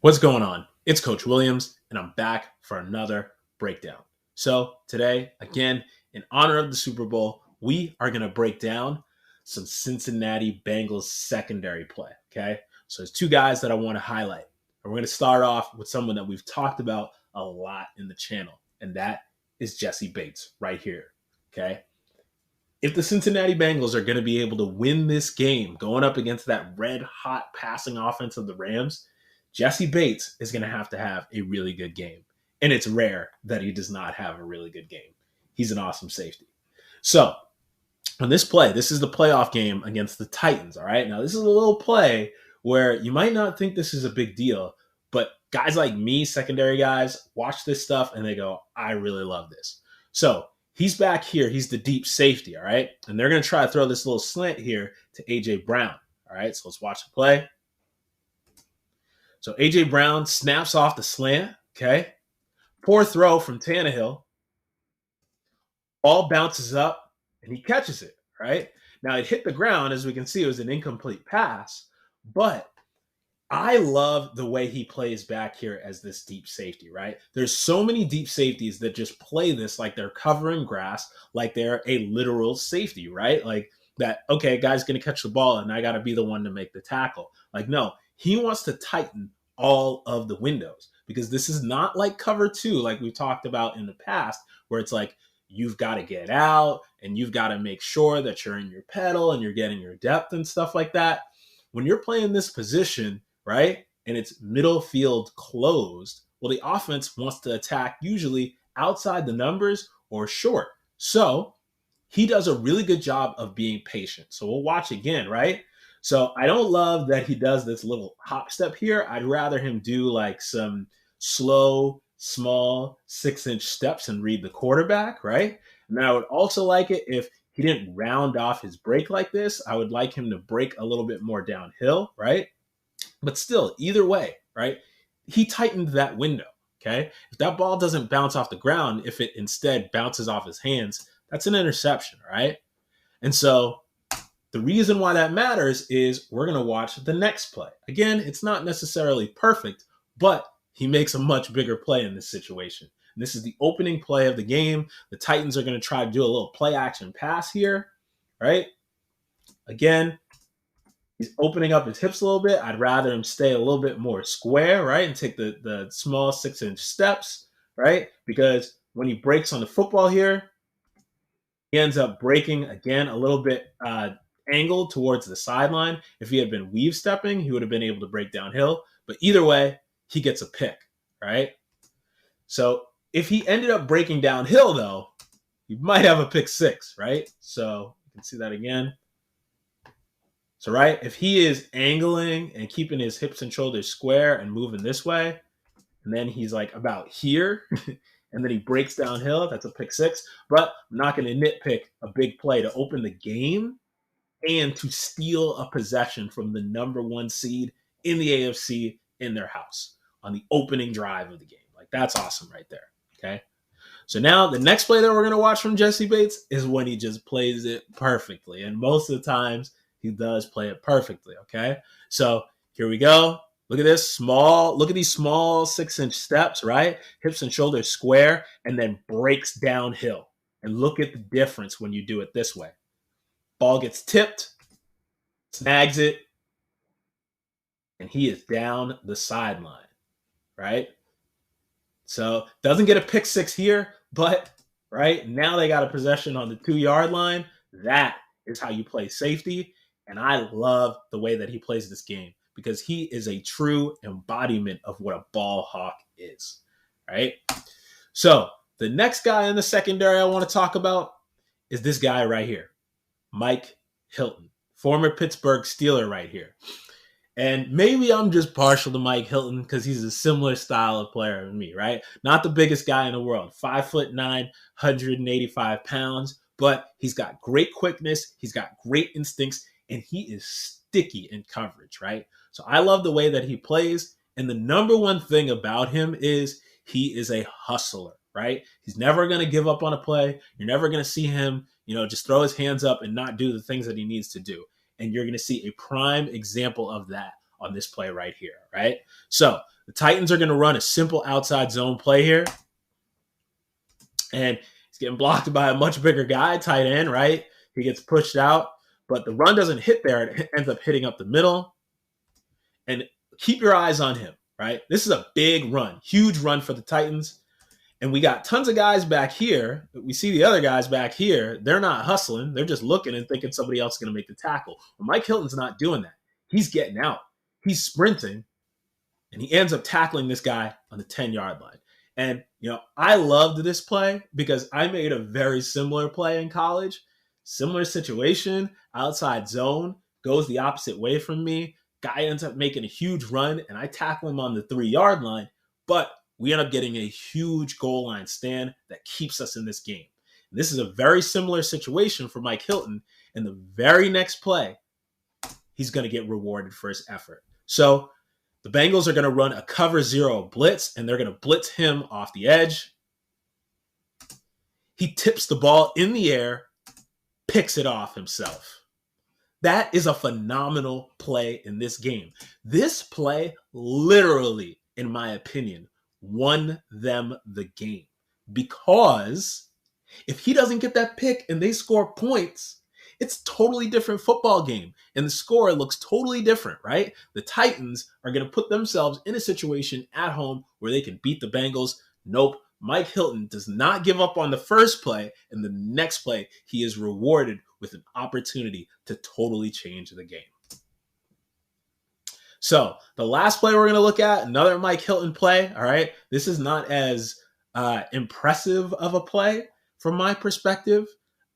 What's going on? It's Coach Williams, and I'm back for another breakdown. So today, again, in honor of the Super Bowl, we are going to break down some Cincinnati Bengals secondary play, okay? So there's two guys that I want to highlight. And we're going to start off with someone that we've talked about a lot in the channel, and that is Jessie Bates right here, okay? If the Cincinnati Bengals are going to be able to win this game going up against that red-hot passing offense of the Rams, Jessie Bates is going to have a really good game. And it's rare that he does not have a really good game. He's an awesome safety. So, on this play, this is the playoff game against the Titans, all right? Now, this is a little play where you might not think this is a big deal, but guys like me, secondary guys, watch this stuff and they go, I really love this. So, he's back here. He's the deep safety, all right? And they're going to try to throw this little slant here to A.J. Brown, all right? So, let's watch the play. So A.J. Brown snaps off the slant, okay? Poor throw from Tannehill. Ball bounces up, and he catches it, right? Now, it hit the ground. As we can see, it was an incomplete pass. But I love the way he plays back here as this deep safety, right? There's so many deep safeties that just play this like they're covering grass, like they're a literal safety, right? Like that, okay, guy's going to catch the ball, and I got to be the one to make the tackle. Like, no, he wants to tighten all of the windows because this is not like cover two, like we talked about in the past, where it's like you've got to get out and you've got to make sure that you're in your pedal and you're getting your depth and stuff like that. When you're playing this position, right, and it's middle field closed, well, the offense wants to attack usually outside the numbers or short. So he does a really good job of being patient. So we'll watch again, right? So I don't love that he does this little hop step here. I'd rather him do like some slow, small 6-inch steps and read the quarterback, right? And then I would also like it if he didn't round off his break like this. I would like him to break a little bit more downhill, right? But still, either way, right? He tightened that window, okay? If that ball doesn't bounce off the ground, if it instead bounces off his hands, that's an interception, right? And so the reason why that matters is we're going to watch the next play. Again, it's not necessarily perfect, but he makes a much bigger play in this situation. And this is the opening play of the game. The Titans are going to try to do a little play action pass here, right? Again, he's opening up his hips a little bit. I'd rather him stay a little bit more square, right? And take the small 6-inch steps, right? Because when he breaks on the football here, he ends up breaking again a little bit angled towards the sideline. If he had been weave stepping, he would have been able to break downhill. But either way, he gets a pick, right? So if he ended up breaking downhill, though, he might have a pick six, right? So you can see that again. So, right, if he is angling and keeping his hips and shoulders square and moving this way, and then he's like about here, and then he breaks downhill, that's a pick six. But I'm not going to nitpick a big play to open the game and to steal a possession from the number one seed in the AFC in their house on the opening drive of the game. Like, that's awesome right there, okay? So now the next play that we're going to watch from Jessie Bates is when he just plays it perfectly. And most of the times, he does play it perfectly, okay? So here we go. Look at this look at these small 6-inch steps, right? Hips and shoulders square, and then breaks downhill. And look at the difference when you do it this way. Ball gets tipped, snags it, and he is down the sideline, right? So doesn't get a pick six here, but right now they got a possession on the 2-yard line. That is how you play safety, and I love the way that he plays this game because he is a true embodiment of what a ball hawk is, right? So the next guy in the secondary I want to talk about is this guy right here, Mike Hilton, former Pittsburgh Steeler right here. And maybe I'm just partial to Mike Hilton because he's a similar style of player than me, right? Not the biggest guy in the world, 5'9", 185 pounds, but he's got great quickness, he's got great instincts, and he is sticky in coverage, right? So I love the way that he plays, and the number one thing about him is he is a hustler, right? He's never going to give up on a play. You're never going to see him, just throw his hands up and not do the things that he needs to do. And you're going to see a prime example of that on this play right here, right? So The Titans are going to run a simple outside zone play here. And he's getting blocked by a much bigger guy, tight end, right? He gets pushed out, but the run doesn't hit there. It ends up hitting up the middle. And keep your eyes on him, right? This is a big run, huge run for the Titans. And we got tons of guys back here. We see the other guys back here. They're not hustling. They're just looking and thinking somebody else is going to make the tackle. Well, Mike Hilton's not doing that. He's getting out. He's sprinting. And he ends up tackling this guy on the 10-yard line. And, I loved this play because I made a very similar play in college. Similar situation, outside zone, goes the opposite way from me. Guy ends up making a huge run, and I tackle him on the 3-yard line. But we end up getting a huge goal line stand that keeps us in this game. And this is a very similar situation for Mike Hilton. And the very next play, he's going to get rewarded for his effort. So the Bengals are going to run a cover 0 blitz, and they're going to blitz him off the edge. He tips the ball in the air, picks it off himself. That is a phenomenal play in this game. This play literally, in my opinion, won them the game. Because if he doesn't get that pick and they score points, it's a totally different football game. And the score looks totally different, right? The Titans are going to put themselves in a situation at home where they can beat the Bengals. Nope. Mike Hilton does not give up on the first play. And the next play, he is rewarded with an opportunity to totally change the game. So the last play we're going to look at, another Mike Hilton play. All right. This is not as impressive of a play from my perspective.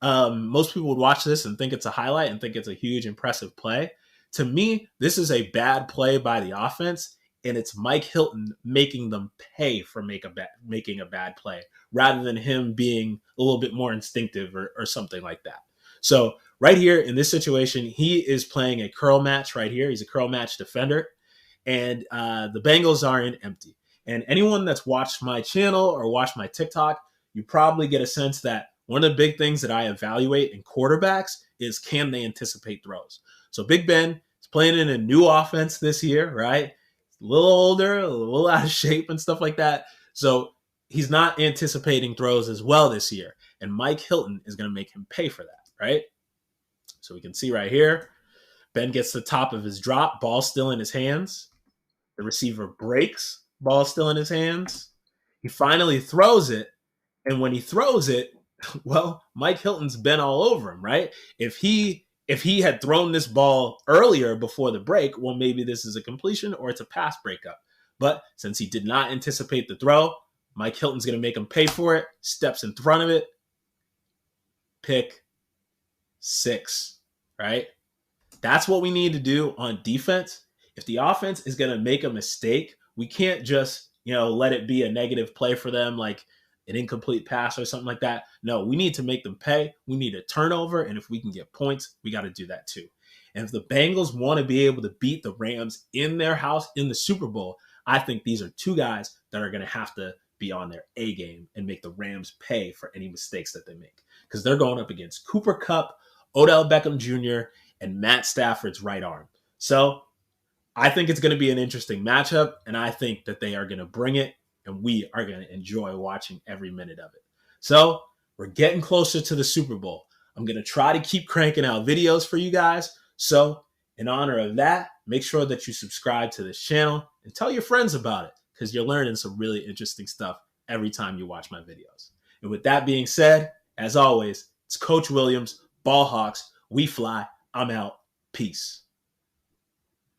Most people would watch this and think it's a highlight and think it's a huge, impressive play. To me, this is a bad play by the offense, and it's Mike Hilton making them pay for making a bad play rather than him being a little bit more instinctive or something like that. So right here in this situation, he is playing a curl match right here. He's a curl match defender, and the Bengals are in empty. And anyone that's watched my channel or watched my TikTok, you probably get a sense that one of the big things that I evaluate in quarterbacks is, can they anticipate throws? So Big Ben is playing in a new offense this year, right? A little older, a little out of shape and stuff like that. So he's not anticipating throws as well this year. And Mike Hilton is going to make him pay for that, right? So we can see right here, Ben gets the top of his drop, ball still in his hands. The receiver breaks, ball still in his hands. He finally throws it. And when he throws it, well, Mike Hilton's been all over him, right? If he had thrown this ball earlier before the break, well, maybe this is a completion or it's a pass breakup. But since he did not anticipate the throw, Mike Hilton's going to make him pay for it, steps in front of it, pick 6, right? That's what we need to do on defense. If the offense is going to make a mistake, we can't just, let it be a negative play for them, like an incomplete pass or something like that. No, we need to make them pay. We need a turnover. And if we can get points, we got to do that too. And if the Bengals want to be able to beat the Rams in their house in the Super Bowl, I think these are two guys that are going to have to be on their A game and make the Rams pay for any mistakes that they make. Because they're going up against Cooper Kupp, Odell Beckham Jr., and Matt Stafford's right arm. So I think it's going to be an interesting matchup, and I think that they are going to bring it, and we are going to enjoy watching every minute of it. So we're getting closer to the Super Bowl. I'm going to try to keep cranking out videos for you guys. So in honor of that, make sure that you subscribe to this channel and tell your friends about it, because you're learning some really interesting stuff every time you watch my videos. And with that being said, as always, it's Coach Williams, Ball Hawks. We fly. I'm out. Peace.